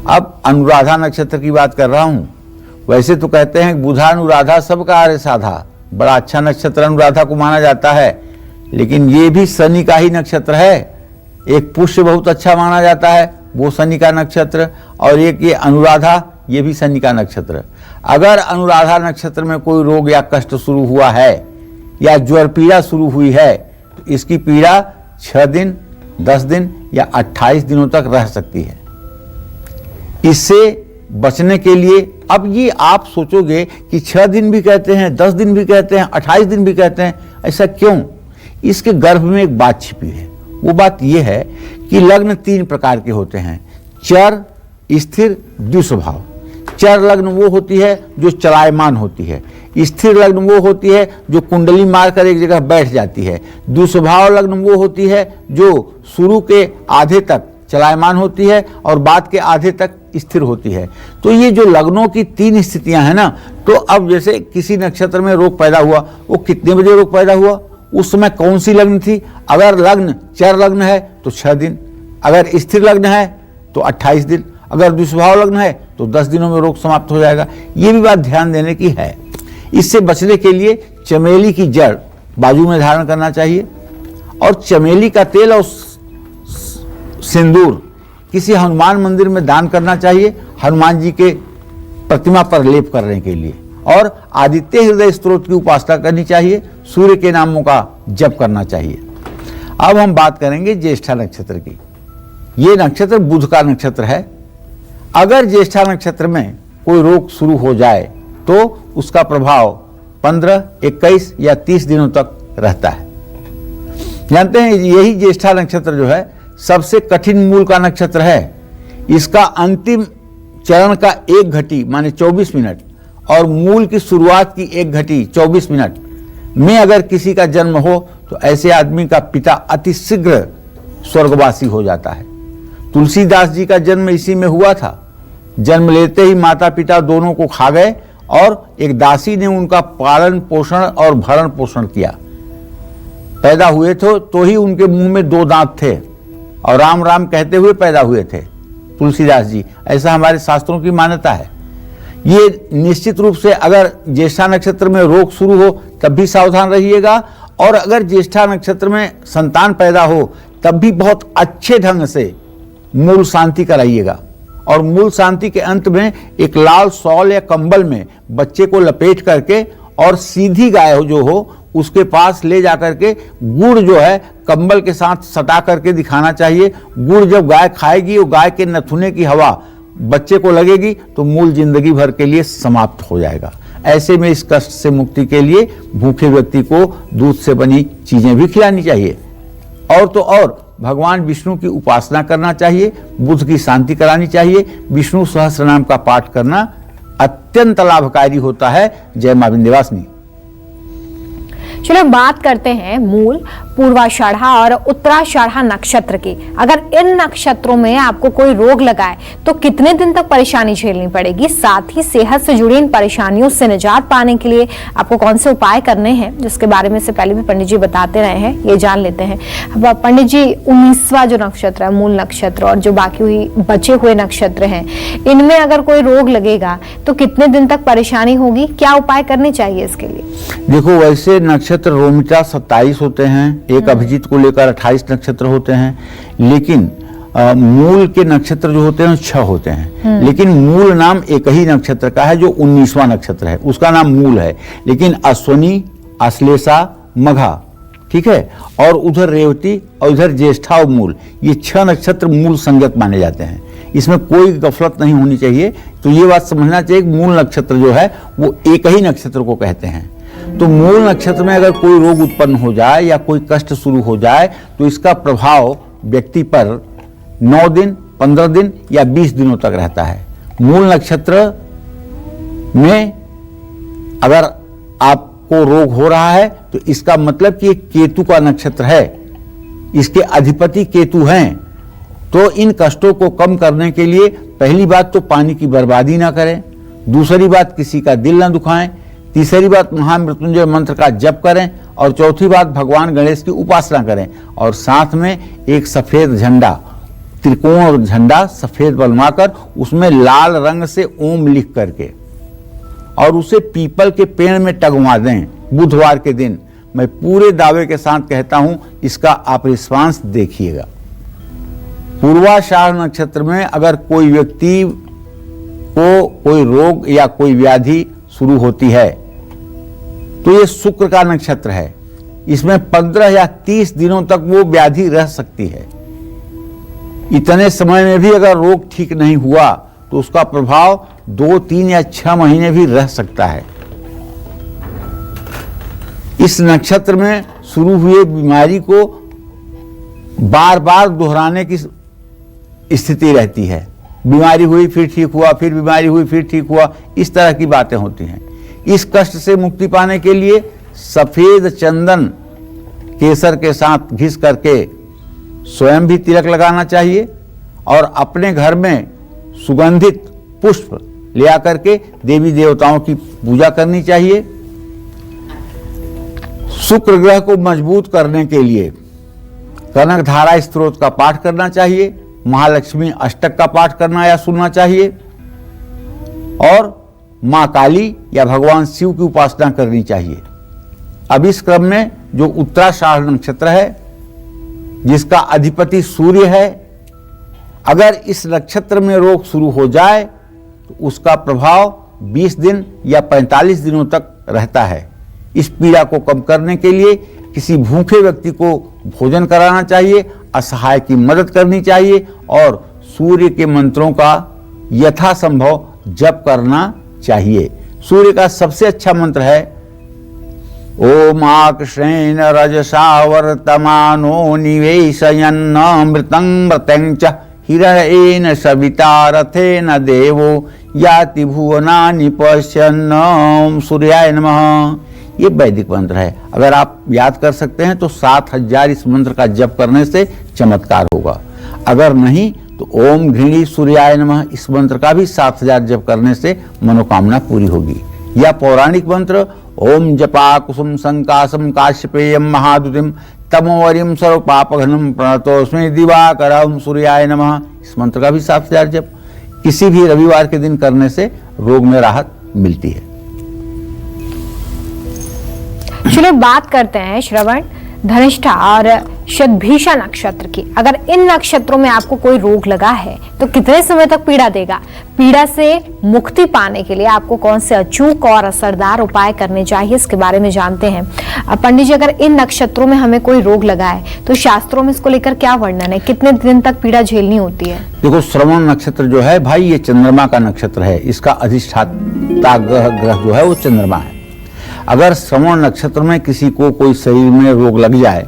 अब अनुराधा नक्षत्र की बात कर रहा हूं। वैसे तो कहते हैं बुधा अनुराधा सबका आर्य साधा, बड़ा अच्छा नक्षत्र अनुराधा को माना जाता है, लेकिन ये भी शनि का ही नक्षत्र है। एक पुष्य बहुत अच्छा माना जाता है, वो शनि का नक्षत्र, और एक ये अनुराधा, ये भी शनि का नक्षत्र। अगर अनुराधा नक्षत्र में कोई रोग या कष्ट शुरू हुआ है या ज्वर पीड़ा शुरू हुई है तो इसकी पीड़ा 6 दिन, 10 दिन या 28 दिनों तक रह सकती है। इससे बचने के लिए, अब ये आप सोचोगे कि 6 दिन भी कहते हैं, 10 दिन भी कहते हैं, 28 दिन भी कहते हैं, ऐसा क्यों? इसके गर्भ में एक बात छिपी है। वो बात ये है कि लग्न 3 प्रकार के होते हैं, चर, स्थिर, द्विस्वभाव। चर लग्न वो होती है जो चलायमान होती है, स्थिर लग्न वो होती है जो कुंडली मारकर एक जगह बैठ जाती है, द्विस्वभाव लग्न वो होती है जो शुरू के आधे तक चलायमान होती है और बाद के आधे तक स्थिर होती है। तो ये जो लग्नों की 3 स्थितियां हैं ना, तो अब जैसे किसी नक्षत्र में रोग पैदा हुआ, वो कितने बजे रोग पैदा हुआ, उस समय कौन सी लग्न थी। अगर लग्न चर लग्न है तो 6 दिन, अगर स्थिर लग्न है तो 28 दिन, अगर द्विस्वभाव लग्न है तो 10 दिनों में रोग समाप्त हो जाएगा। ये भी बात ध्यान देने की है। इससे बचने के लिए चमेली की जड़ बाजू में धारण करना चाहिए और चमेली का तेल और सिंदूर किसी हनुमान मंदिर में दान करना चाहिए, हनुमान जी के प्रतिमा पर लेप करने के लिए। और आदित्य हृदय स्तोत्र की उपासना करनी चाहिए, सूर्य के नामों का जप करना चाहिए। अब हम बात करेंगे ज्येष्ठा नक्षत्र की। ये नक्षत्र बुध का नक्षत्र है। अगर ज्येष्ठा नक्षत्र में कोई रोग शुरू हो जाए तो उसका प्रभाव 15, 21 या 30 दिनों तक रहता है। जानते हैं यही ज्येष्ठा नक्षत्र जो है सबसे कठिन मूल का नक्षत्र है। इसका अंतिम चरण का 1 घटी माने 24 मिनट और मूल की शुरुआत की 1 घटी 24 मिनट में अगर किसी का जन्म हो तो ऐसे आदमी का पिता अतिशीघ्र स्वर्गवासी हो जाता है। तुलसीदास जी का जन्म इसी में हुआ था। जन्म लेते ही माता पिता दोनों को खा गए और एक दासी ने उनका पालन पोषण और भरण पोषण किया। पैदा हुए थे तो ही उनके मुंह में 2 दांत थे और राम राम कहते हुए पैदा हुए थे तुलसीदास जी, ऐसा हमारे शास्त्रों की मान्यता है। ये निश्चित रूप से अगर ज्येष्ठा नक्षत्र में रोग शुरू हो तब भी सावधान रहिएगा, और अगर ज्येष्ठा नक्षत्र में संतान पैदा हो तब भी बहुत अच्छे ढंग से मूल शांति कराइएगा। और मूल शांति के अंत में एक लाल शॉल या कंबल में बच्चे को लपेट करके और सीधी गाय जो हो उसके पास ले जाकर के गुड़ जो है कंबल के साथ सटा करके दिखाना चाहिए। गुड़ जब गाय खाएगी वो गाय के नथुने की हवा बच्चे को लगेगी तो मूल जिंदगी भर के लिए समाप्त हो जाएगा। ऐसे में इस कष्ट से मुक्ति के लिए भूखे व्यक्ति को दूध से बनी चीजें भी खिलानी चाहिए। और तो और भगवान विष्णु की उपासना करना चाहिए, बुध की शांति करानी चाहिए। विष्णु सहस्त्रनाम का पाठ करना अत्यंत लाभकारी होता है। जय मां विंध्यवासिनी। चलो बात करते हैं मूल, पूर्वाषाढ़ा और उत्तराषाढ़ा नक्षत्र की। अगर इन नक्षत्रों में आपको कोई रोग लगाए तो कितने दिन तक परेशानी झेलनी पड़ेगी, साथ ही सेहत से जुड़ी इन परेशानियों से निजात पाने के लिए आपको कौन से उपाय करने हैं, जिसके बारे में से पहले भी पंडित जी बताते रहे हैं, ये जान लेते हैं। अब पंडित जी 19वां जो नक्षत्र है मूल नक्षत्र और जो बाकी हुई बचे हुए नक्षत्र हैं, इनमें अगर कोई रोग लगेगा तो कितने दिन तक परेशानी होगी, क्या उपाय करने चाहिए इसके लिए? देखो, वैसे नक्षत्र रोमिता 27 होते हैं, एक अभिजीत को लेकर 28 नक्षत्र होते हैं, लेकिन मूल के नक्षत्र जो होते हैं 6 होते हैं। लेकिन मूल नाम एक ही नक्षत्र का है जो 19वां नक्षत्र है, उसका नाम मूल है। लेकिन अश्वनी, अश्लेषा, मघा, ठीक है, और उधर रेवती और उधर ज्येष्ठा और मूल, ये 6 नक्षत्र मूल संगत माने जाते हैं। इसमें कोई गफलत नहीं होनी चाहिए। तो ये बात समझना चाहिए कि मूल नक्षत्र जो है वो एक ही नक्षत्र को कहते हैं। तो मूल नक्षत्र में अगर कोई रोग उत्पन्न हो जाए या कोई कष्ट शुरू हो जाए तो इसका प्रभाव व्यक्ति पर 9 दिन, 15 दिन या 20 दिनों तक रहता है। मूल नक्षत्र में अगर आपको रोग हो रहा है तो इसका मतलब कि केतु का नक्षत्र है, इसके अधिपति केतु हैं। तो इन कष्टों को कम करने के लिए पहली बात तो पानी की बर्बादी ना करें, दूसरी बात किसी का दिल ना दुखाएं, तीसरी बात महामृत्युंजय मंत्र का जप करें और चौथी बात भगवान गणेश की उपासना करें और साथ में एक सफेद झंडा, त्रिकोण झंडा सफेद बनवाकर उसमें लाल रंग से ओम लिख करके और उसे पीपल के पेड़ में टंगवा दें बुधवार के दिन। मैं पूरे दावे के साथ कहता हूं, इसका आप रिस्पांस देखिएगा। पूर्वाषाढ़ नक्षत्र में अगर कोई व्यक्ति को कोई रोग या कोई व्याधि शुरू होती है तो ये शुक्र का नक्षत्र है, इसमें 15 या 30 दिनों तक वो व्याधि रह सकती है। इतने समय में भी अगर रोग ठीक नहीं हुआ तो उसका प्रभाव 2, 3 या 6 महीने भी रह सकता है। इस नक्षत्र में शुरू हुए बीमारी को बार बार दोहराने की स्थिति रहती है। बीमारी हुई फिर ठीक हुआ, फिर बीमारी हुई फिर ठीक हुआ, इस तरह की बातें होती हैं। इस कष्ट से मुक्ति पाने के लिए सफेद चंदन केसर के साथ घिस करके स्वयं भी तिलक लगाना चाहिए और अपने घर में सुगंधित पुष्प ले आकर के देवी देवताओं की पूजा करनी चाहिए। शुक्र ग्रह को मजबूत करने के लिए कनक धारा स्तोत्र का पाठ करना चाहिए, महालक्ष्मी अष्टक का पाठ करना या सुनना चाहिए और मां काली या भगवान शिव की उपासना करनी चाहिए। अब इस क्रम में जो उत्तराषाढ़ नक्षत्र है जिसका अधिपति सूर्य है, अगर इस नक्षत्र में रोग शुरू हो जाए तो उसका प्रभाव 20 दिन या 45 दिनों तक रहता है। इस पीड़ा को कम करने के लिए किसी भूखे व्यक्ति को भोजन कराना चाहिए, असहाय की मदद करनी चाहिए और सूर्य के मंत्रों का यथासंभव जप करना चाहिए। सूर्य का सबसे अच्छा मंत्र है ओम आकृष्णेन रजसा वर्तमानो निवेशयन्नमृतं मृतं च हिरण्येन सविता रथेन देवो याति भुवनानि पश्यन् सूर्याय नमः। ये वैदिक मंत्र है। अगर आप याद कर सकते हैं तो 7000 इस मंत्र का जप करने से चमत्कार होगा। अगर नहीं तो ओम घृणी सूर्याय नमः इस मंत्र का भी 7000 जप करने से मनोकामना पूरी होगी। या पौराणिक मंत्र ओम जपा कुसुम संकासम काश्यपेयम महादुतिम तमोवरिम सर्व पापघ्नम प्रणतोस्मि दिवाकरम सूर्याय नमः इस मंत्र का भी 7000 जप किसी भी रविवार के दिन करने से रोग में राहत मिलती है। चलिए बात करते हैं श्रवण, धनिष्ठा और शतभिषा नक्षत्र की। अगर इन नक्षत्रों में आपको कोई रोग लगा है तो कितने समय तक पीड़ा देगा? पीड़ा से मुक्ति पाने के लिए आपको कौन से अचूक और असरदार उपाय करने चाहिए, इसके बारे में जानते हैं। पंडित जी, अगर इन नक्षत्रों में हमें कोई रोग लगा है तो शास्त्रों में इसको लेकर क्या वर्णन है? कितने दिन तक पीड़ा झेलनी होती है? देखो, श्रवण नक्षत्र जो है भाई, ये चंद्रमा का नक्षत्र है। इसका अधिष्ठाता ग्रह जो है वो चंद्रमा है। अगर श्रवण नक्षत्र में किसी को कोई शरीर में रोग लग जाए,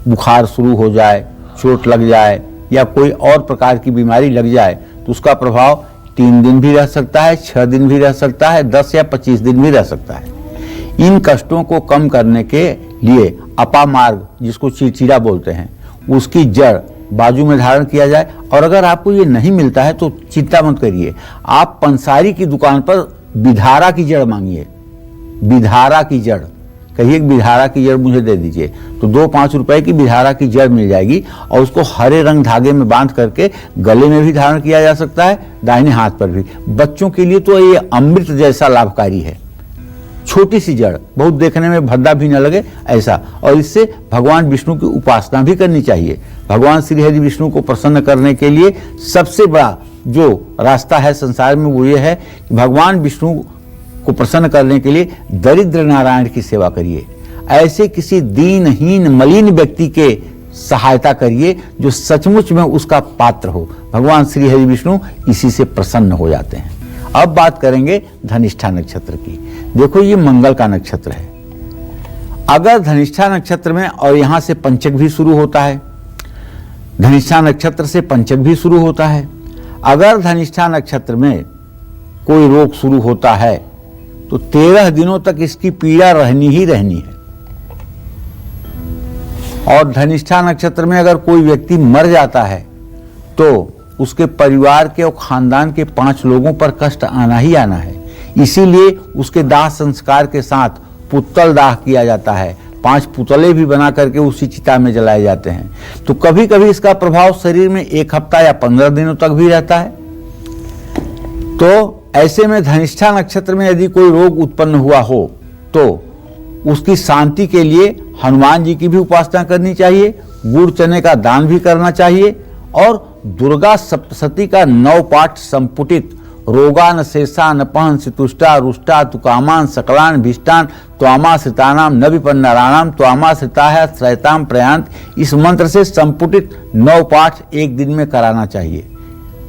बुखार शुरू हो जाए, चोट लग जाए या कोई और प्रकार की बीमारी लग जाए तो उसका प्रभाव 3 दिन भी रह सकता है, 6 दिन भी रह सकता है, 10 या 25 दिन भी रह सकता है। इन कष्टों को कम करने के लिए अपामार्ग, जिसको चिड़चिड़ा बोलते हैं, उसकी जड़ बाजू में धारण किया जाए। और अगर आपको ये नहीं मिलता है तो चिंता मत करिए, आप पंसारी की दुकान पर बिधारा की जड़ मांगिए। बिधारा की जड़ कहिए, बिधारा की जड़ मुझे दे दीजिए, तो 2-5 रुपए की बिधारा की जड़ मिल जाएगी और उसको हरे रंग धागे में बांध करके गले में भी धारण किया जा सकता है, दाहिने हाथ पर भी। बच्चों के लिए तो ये अमृत जैसा लाभकारी है। छोटी सी जड़, बहुत देखने में भद्दा भी न लगे ऐसा, और इससे भगवान विष्णु की उपासना भी करनी चाहिए। भगवान श्री हरि विष्णु को प्रसन्न करने के लिए सबसे बड़ा जो रास्ता है संसार में वो ये है कि भगवान विष्णु को प्रसन्न करने के लिए दरिद्र नारायण की सेवा करिए। ऐसे किसी दीनहीन मलिन व्यक्ति के सहायता करिए जो सचमुच में उसका पात्र हो। भगवान श्री हरि विष्णु इसी से प्रसन्न हो जाते हैं। अब बात करेंगे धनिष्ठा नक्षत्र की। देखो, ये मंगल का नक्षत्र है। अगर धनिष्ठा नक्षत्र में, और यहां से पंचक भी शुरू होता है, धनिष्ठा नक्षत्र से पंचक भी शुरू होता है। अगर धनिष्ठा नक्षत्र में कोई रोग शुरू होता है तो 13 दिनों तक इसकी पीड़ा रहनी ही रहनी है। और धनिष्ठा नक्षत्र में अगर कोई व्यक्ति मर जाता है तो उसके परिवार के और खानदान के 5 लोगों पर कष्ट आना ही आना है। इसीलिए उसके दाह संस्कार के साथ पुतल दाह किया जाता है। 5 पुतले भी बना करके उसी चिता में जलाए जाते हैं। तो कभी कभी इसका प्रभाव शरीर में 1 हफ्ता या 15 दिनों तक भी रहता है। तो ऐसे में धनिष्ठा नक्षत्र में यदि कोई रोग उत्पन्न हुआ हो तो उसकी शांति के लिए हनुमान जी की भी उपासना करनी चाहिए, गुड़ चने का दान भी करना चाहिए और दुर्गा सप्तशती का 9 पाठ संपुटित रोगान शेषान पहन सितुष्टा रुष्टा तुकामान सकलान भिष्टान त्वामा श्रितानाम न विपन्नराणाम त्वामा श्रिता है श्रयताम प्रयांत, इस मंत्र से संपुटित 9 पाठ एक दिन में कराना चाहिए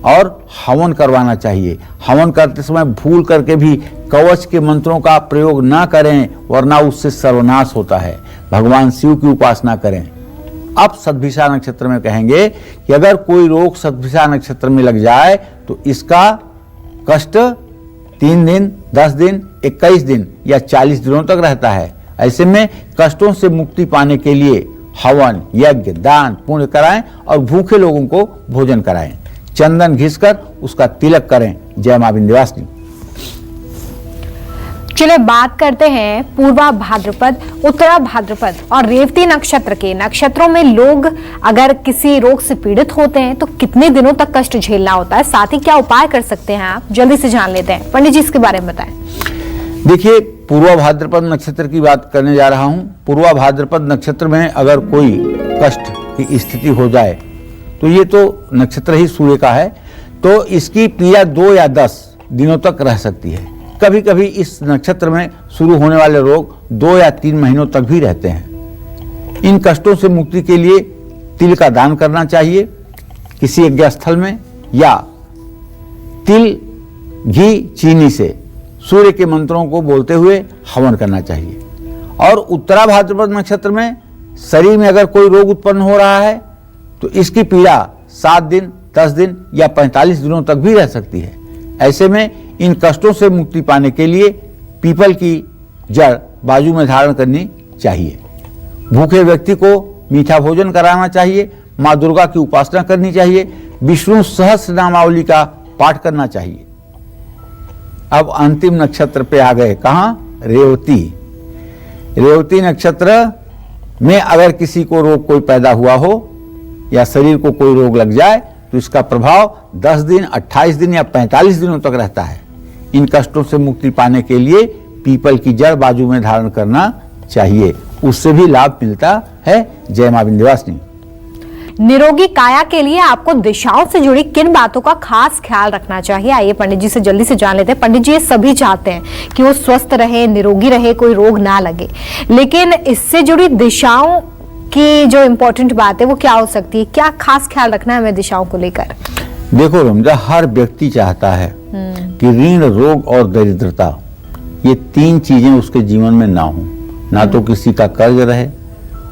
और हवन करवाना चाहिए। हवन करते समय भूल करके भी कवच के मंत्रों का प्रयोग ना करें, वरना उससे सर्वनाश होता है। भगवान शिव की उपासना करें। अब शतभिषा नक्षत्र में कहेंगे कि अगर कोई रोग शतभिषा नक्षत्र में लग जाए तो इसका कष्ट 3 दिन, 10 दिन, 21 दिन या 40 दिनों तक रहता है। ऐसे में कष्टों से मुक्ति पाने के लिए हवन, यज्ञ, दान, पुण्य कराएं और भूखे लोगों को भोजन कराएं। चंदन घिसकर उसका तिलक करें। जय मां विंध्यवासिनी। चलिए बात करते हैं पूर्वा भाद्रपद, उत्तरा भाद्रपद और रेवती नक्षत्र के नक्षत्रों में लोग अगर किसी रोग से पीड़ित होते हैं तो कितने दिनों तक कष्ट झेलना होता है, साथ ही क्या उपाय कर सकते हैं, आप जल्दी से जान लेते हैं। पंडित जी इसके बारे में बताएं। देखिए, पूर्वा भाद्रपद नक्षत्र की बात करने जा रहा हूं। पूर्वा भाद्रपद नक्षत्र में अगर कोई कष्ट की स्थिति हो जाए तो ये तो नक्षत्र ही सूर्य का है, तो इसकी पीड़ा 2 या 10 दिनों तक रह सकती है। कभी कभी इस नक्षत्र में शुरू होने वाले रोग 2 या 3 महीनों तक भी रहते हैं। इन कष्टों से मुक्ति के लिए तिल का दान करना चाहिए किसी यज्ञ स्थल में, या तिल, घी, चीनी से सूर्य के मंत्रों को बोलते हुए हवन करना चाहिए। और उत्तरा भाद्रपद नक्षत्र में शरीर में अगर कोई रोग उत्पन्न हो रहा है तो इसकी पीड़ा 7 दिन, 10 दिन या 45 दिनों तक भी रह सकती है। ऐसे में इन कष्टों से मुक्ति पाने के लिए पीपल की जड़ बाजू में धारण करनी चाहिए। भूखे व्यक्ति को मीठा भोजन कराना चाहिए। माँ दुर्गा की उपासना करनी चाहिए। विष्णु सहस्र नामावली का पाठ करना चाहिए। अब अंतिम नक्षत्र पे आ गए, कहाँ? रेवती। रेवती नक्षत्र में अगर किसी को रोग कोई पैदा हुआ हो या शरीर को कोई रोग लग जाए तो इसका प्रभाव 10 दिन, 28 दिन या 45 दिनों तक रहता है। इन कष्टों से मुक्ति पाने के लिए पीपल की जड़ बाजू में धारण करना चाहिए, उससे भी लाभ मिलता है। जय मां विंध्यवासिनी। निरोगी काया के लिए आपको दिशाओं से जुड़ी किन बातों का खास ख्याल रखना चाहिए, आइए पंडित जी से जल्दी से जान लेते हैं। पंडित जी, ये सभी चाहते हैं कि वो स्वस्थ रहे, निरोगी रहे, कोई रोग ना लगे, लेकिन इससे जुड़ी दिशाओं की जो इम्पोर्टेंट बात है वो क्या हो सकती है? क्या खास ख्याल रखना है हमें दिशाओं को लेकर? देखो रमजा, हर व्यक्ति चाहता है कि ऋण, रोग और दरिद्रता, ये 3 चीजें उसके जीवन में ना हो। ना तो किसी का कर्ज रहे,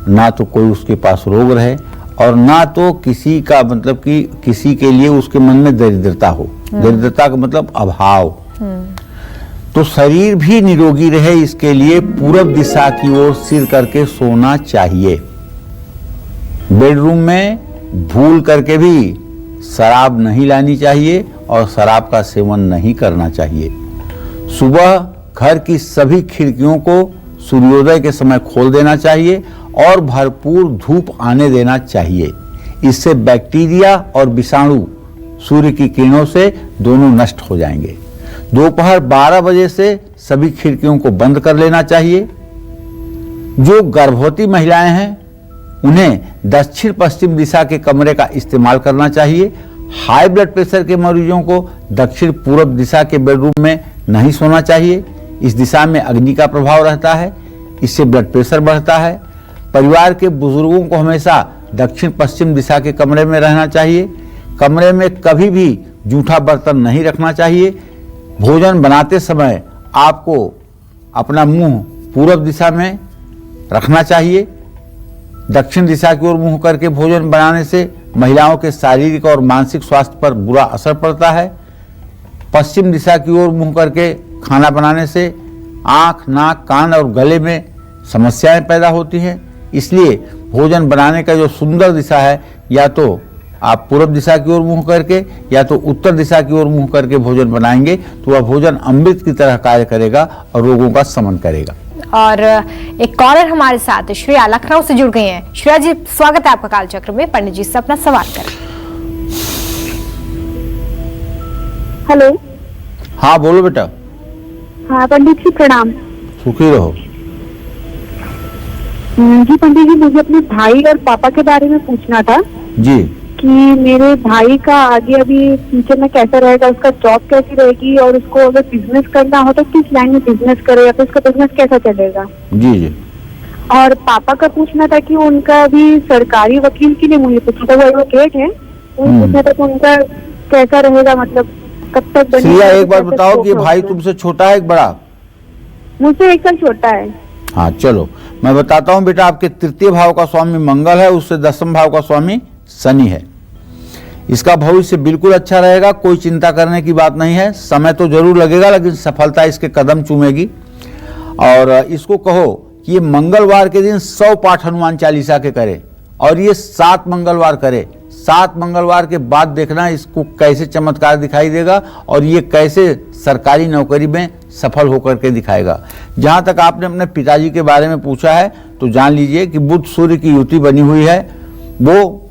ना तो कोई उसके पास रोग रहे, और ना तो किसी का मतलब कि किसी के लिए उसके मन में दरिद्रता हो। दरिद्रता का मतलब अभाव। तो शरीर भी निरोगी रहे, इसके लिए पूरब दिशा की ओर सिर करके सोना चाहिए। बेडरूम में भूल करके भी शराब नहीं लानी चाहिए और शराब का सेवन नहीं करना चाहिए। सुबह घर की सभी खिड़कियों को सूर्योदय के समय खोल देना चाहिए और भरपूर धूप आने देना चाहिए। इससे बैक्टीरिया और विषाणु सूर्य की किरणों से दोनों नष्ट हो जाएंगे। दोपहर 12 बजे से सभी खिड़कियों को बंद कर लेना चाहिए। जो गर्भवती महिलाएं हैं उन्हें दक्षिण पश्चिम दिशा के कमरे का इस्तेमाल करना चाहिए। हाई ब्लड प्रेशर के मरीजों को दक्षिण पूर्व दिशा के बेडरूम में नहीं सोना चाहिए। इस दिशा में अग्नि का प्रभाव रहता है, इससे ब्लड प्रेशर बढ़ता है। परिवार के बुजुर्गों को हमेशा दक्षिण पश्चिम दिशा के कमरे में रहना चाहिए। कमरे में कभी भी जूठा बर्तन नहीं रखना चाहिए। भोजन बनाते समय आपको अपना मुंह पूर्व दिशा में रखना चाहिए। दक्षिण दिशा की ओर मुंह करके भोजन बनाने से महिलाओं के शारीरिक और मानसिक स्वास्थ्य पर बुरा असर पड़ता है। पश्चिम दिशा की ओर मुंह करके खाना बनाने से आंख, नाक, कान और गले में समस्याएं पैदा होती हैं। इसलिए भोजन बनाने का जो सुंदर दिशा है, या तो आप पूर्व दिशा की ओर मुंह करके या तो उत्तर दिशा की ओर मुंह करके भोजन बनाएंगे तो वह भोजन अमृत की तरह कार्य करेगा और रोगों का शमन करेगा। और एक कॉलर हमारे साथ श्रेया लखनऊ से जुड़ गई हैं। श्रेया जी, स्वागत है आपका कालचक्र में। पंडित जी से अपना सवाल करें। हेलो। हाँ बोलो बेटा। हाँ पंडित जी प्रणाम। सुखी रहो। जी पंडित जी, मुझे अपने भाई और पापा के बारे में पूछना था जी। कि मेरे भाई का आगे अभी फ्यूचर में कैसा रहेगा, उसका जॉब कैसी रहेगी और उसको अगर बिजनेस करना हो तो किस लाइन में बिजनेस करे या फिर उसका बिजनेस कैसा चलेगा। जी जी। और पापा का पूछना था कि उनका अभी सरकारी वकील के लिए मुझे पूछना था, वो एडवोकेट है, पूछना था कि उनका कैसा रहेगा, मतलब कब तक बनेगा। श्रेया एक बार बताओ कि भाई तुमसे छोटा है एक बड़ा? मुझसे 1 साल छोटा है। हाँ चलो मैं बताता हूँ बेटा, आपके तृतीय भाव का स्वामी मंगल है, उससे 10वें भाव का स्वामी शनि है। इसका भविष्य बिल्कुल अच्छा रहेगा, कोई चिंता करने की बात नहीं है। समय तो जरूर लगेगा लेकिन सफलता इसके कदम चूमेगी। और इसको कहो कि ये मंगलवार के दिन 100 पाठ हनुमान चालीसा के करे और ये 7 मंगलवार करे। 7 मंगलवार के बाद देखना इसको कैसे चमत्कार दिखाई देगा और ये कैसे सरकारी नौकरी में सफल होकर के दिखाएगा। जहाँ तक आपने अपने पिताजी के बारे में पूछा है तो जान लीजिए कि बुध सूर्य की युति बनी हुई है, वो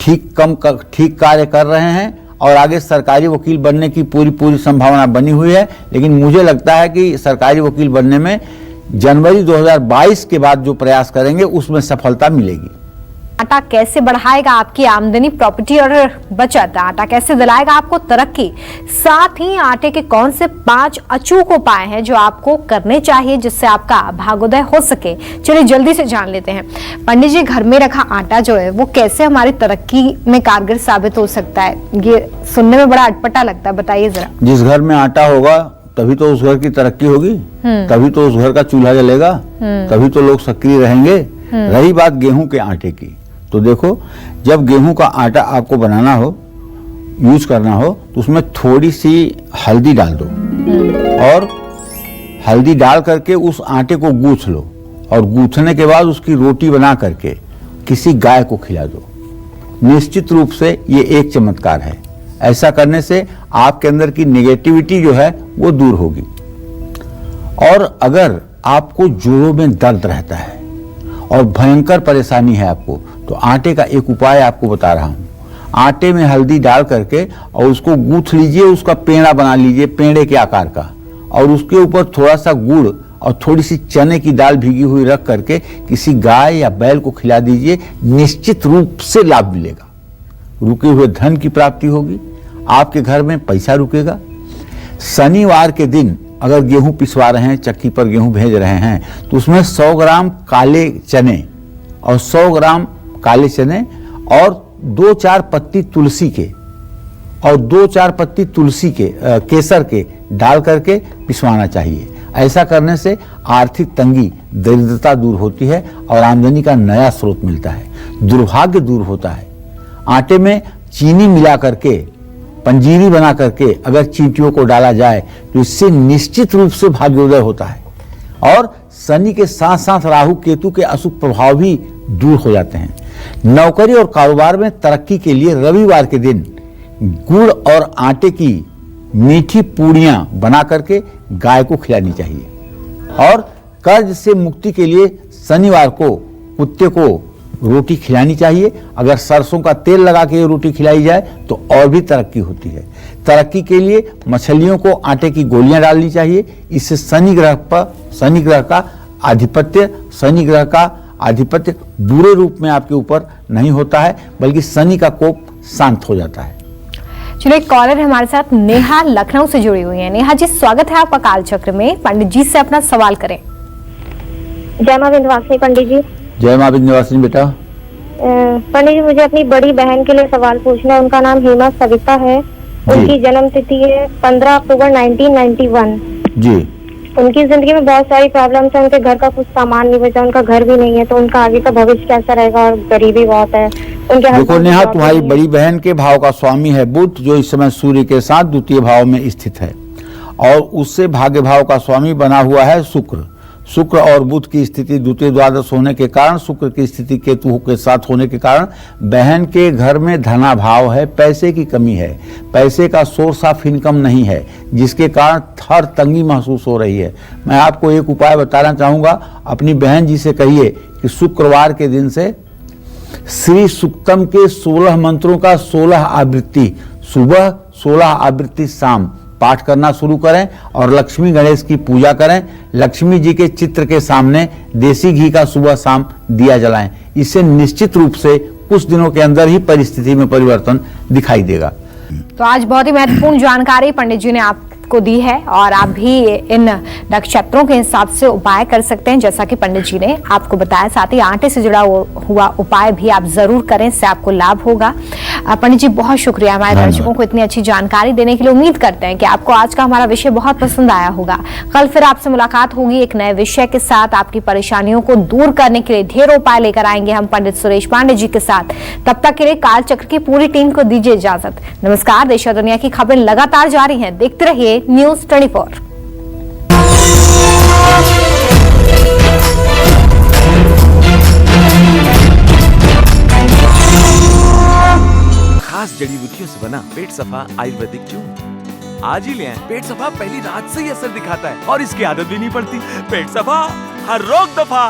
ठीक कार्य कर रहे हैं और आगे सरकारी वकील बनने की पूरी संभावना बनी हुई है। लेकिन मुझे लगता है कि सरकारी वकील बनने में जनवरी 2022 के बाद जो प्रयास करेंगे उसमें सफलता मिलेगी। आटा कैसे बढ़ाएगा आपकी आमदनी, प्रॉपर्टी और बचत? आटा कैसे दिलाएगा आपको तरक्की? साथ ही आटे के कौन से 5 अचूक उपाय हैं जो आपको करने चाहिए जिससे आपका भाग्योदय हो सके? चलिए जल्दी से जान लेते हैं। पंडित जी, घर में रखा आटा जो है वो कैसे हमारी तरक्की में कारगर साबित हो सकता है? ये सुनने में बड़ा अटपटा लगता है, बताइए जरा। जिस घर में आटा होगा तभी तो उस घर की तरक्की होगी, तभी तो उस घर का चूल्हा जलेगा, तभी तो लोग सक्रिय रहेंगे। रही बात गेहूं के आटे की, तो देखो जब गेहूं का आटा आपको बनाना हो, यूज करना हो, तो उसमें थोड़ी सी हल्दी डाल दो और हल्दी डाल करके उस आटे को गूंथ लो और गूंथने के बाद उसकी रोटी बना करके किसी गाय को खिला दो। निश्चित रूप से ये एक चमत्कार है। ऐसा करने से आपके अंदर की नेगेटिविटी जो है वो दूर होगी। और अगर आपको जोड़ों में दर्द रहता है और भयंकर परेशानी है आपको, तो आटे का एक उपाय आपको बता रहा हूं। आटे में हल्दी डाल करके और उसको गूंथ लीजिए, उसका पेड़ा बना लीजिए पेड़े के आकार का, और उसके ऊपर थोड़ा सा गुड़ और थोड़ी सी चने की दाल भीगी हुई रख करके किसी गाय या बैल को खिला दीजिए। निश्चित रूप से लाभ मिलेगा। रुके हुए धन की प्राप्ति होगी, आपके घर में पैसा रुकेगा। शनिवार के दिन अगर गेहूं पिसवा रहे हैं, चक्की पर गेहूं भेज रहे हैं, तो उसमें 100 ग्राम काले चने और 100 ग्राम काले चने और 2-4 पत्ती तुलसी के और 2-4 पत्ती तुलसी के केसर के डाल करके पिसवाना चाहिए। ऐसा करने से आर्थिक तंगी, दरिद्रता दूर होती है और आमदनी का नया स्रोत मिलता है, दुर्भाग्य दूर होता है। आटे में चीनी मिला करके पंजीरी बना करके अगर चींटियों को डाला जाए तो इससे निश्चित रूप से भाग्योदय होता है और शनि के साथ साथ राहु केतु के अशुभ प्रभाव भी दूर हो जाते हैं। नौकरी और कारोबार में तरक्की के लिए रविवार के दिन गुड़ और आटे की मीठी पूड़ियां बना करके गाय को खिलानी चाहिए। और कर्ज से मुक्ति के लिए शनिवार को कुत्ते को रोटी खिलानी चाहिए। अगर सरसों का तेल लगा के रोटी खिलाई जाए तो और भी तरक्की होती है। तरक्की के लिए मछलियों को आटे की गोलियां डालनी चाहिए। इससे शनि ग्रह का आधिपत्य बुरे रूप में आपके ऊपर नहीं होता है, बल्कि शनि का कोप शांत हो जाता है। चलिए एक कॉलर हमारे साथ नेहा लखनऊ से जुड़ी हुई है। नेहा जी, स्वागत है आपका कालचक्र में। पंडित जी से अपना सवाल करें। जय मां विंध्यवासिनी पंडित जी। जय मां विंध्यवासिनी बेटा। पंडित जी, मुझे अपनी बड़ी बहन के लिए सवाल पूछना है। उनका नाम हेमा सविता है। उनकी जन्म तिथि है 15 अक्टूबर 1991 जी। उनकी जिंदगी में बहुत सारी प्रॉब्लम्स है। उनके घर का कुछ सामान नहीं बचा, उनका घर भी नहीं है, तो उनका आगे का भविष्य कैसा रहेगा? और गरीबी बहुत है उनके। देखो नेहा, तुम्हारी बड़ी बहन के भाव का स्वामी है बुध, जो इस समय सूर्य के साथ द्वितीय भाव में स्थित है और उससे भाग्य भाव का स्वामी बना हुआ है शुक्र। शुक्र और बुध की स्थिति द्वितीय द्वादश होने के कारण, शुक्र की स्थिति केतु के साथ होने के कारण बहन के घर में धनाभाव है, पैसे की कमी है, पैसे का सोर्स ऑफ इनकम नहीं है, जिसके कारण हर तंगी महसूस हो रही है। मैं आपको एक उपाय बताना चाहूंगा, अपनी बहन जी से कहिए कि शुक्रवार के दिन से श्री सुक्तम के 16 मंत्रों का 16 आवृत्ति सुबह, 16 आवृत्ति शाम पाठ करना शुरू करें और लक्ष्मी गणेश की पूजा करें। लक्ष्मी जी के चित्र के सामने देसी घी का सुबह शाम दिया जलाएं। इससे निश्चित रूप से कुछ दिनों के अंदर ही परिस्थिति में परिवर्तन दिखाई देगा। तो आज बहुत ही महत्वपूर्ण जानकारी पंडित जी ने आपको दी है और आप भी इन नक्षत्रों के हिसाब से उपाय कर सकते हैं, जैसा कि पंडित जी ने आपको बताया। साथ ही आटे से जुड़ा हुआ उपाय भी आप जरूर करें, इससे आपको लाभ होगा। पंडित जी बहुत शुक्रिया हमारे दर्शकों को इतनी अच्छी जानकारी देने के लिए। उम्मीद करते हैं कि आपको आज का हमारा विषय बहुत पसंद आया होगा। कल फिर आपसे मुलाकात होगी एक नए विषय के साथ। आपकी परेशानियों को दूर करने के लिए ढेरों उपाय लेकर आएंगे हम पंडित सुरेश पांडे जी के साथ। तब तक के लिए कालचक्र की पूरी टीम को दीजिए इजाजत। नमस्कार। देश और दुनिया की खबरें लगातार जारी हैं, देखते रहिए न्यूज़ 24। खास जड़ी बूटियों से बना पेट सफा आयुर्वेदिक चूर्ण आज ही ले आएं। पेट सफा पहली रात से ही असर दिखाता है और इसकी आदत भी नहीं पड़ती। पेट सफा हर रोग दफा।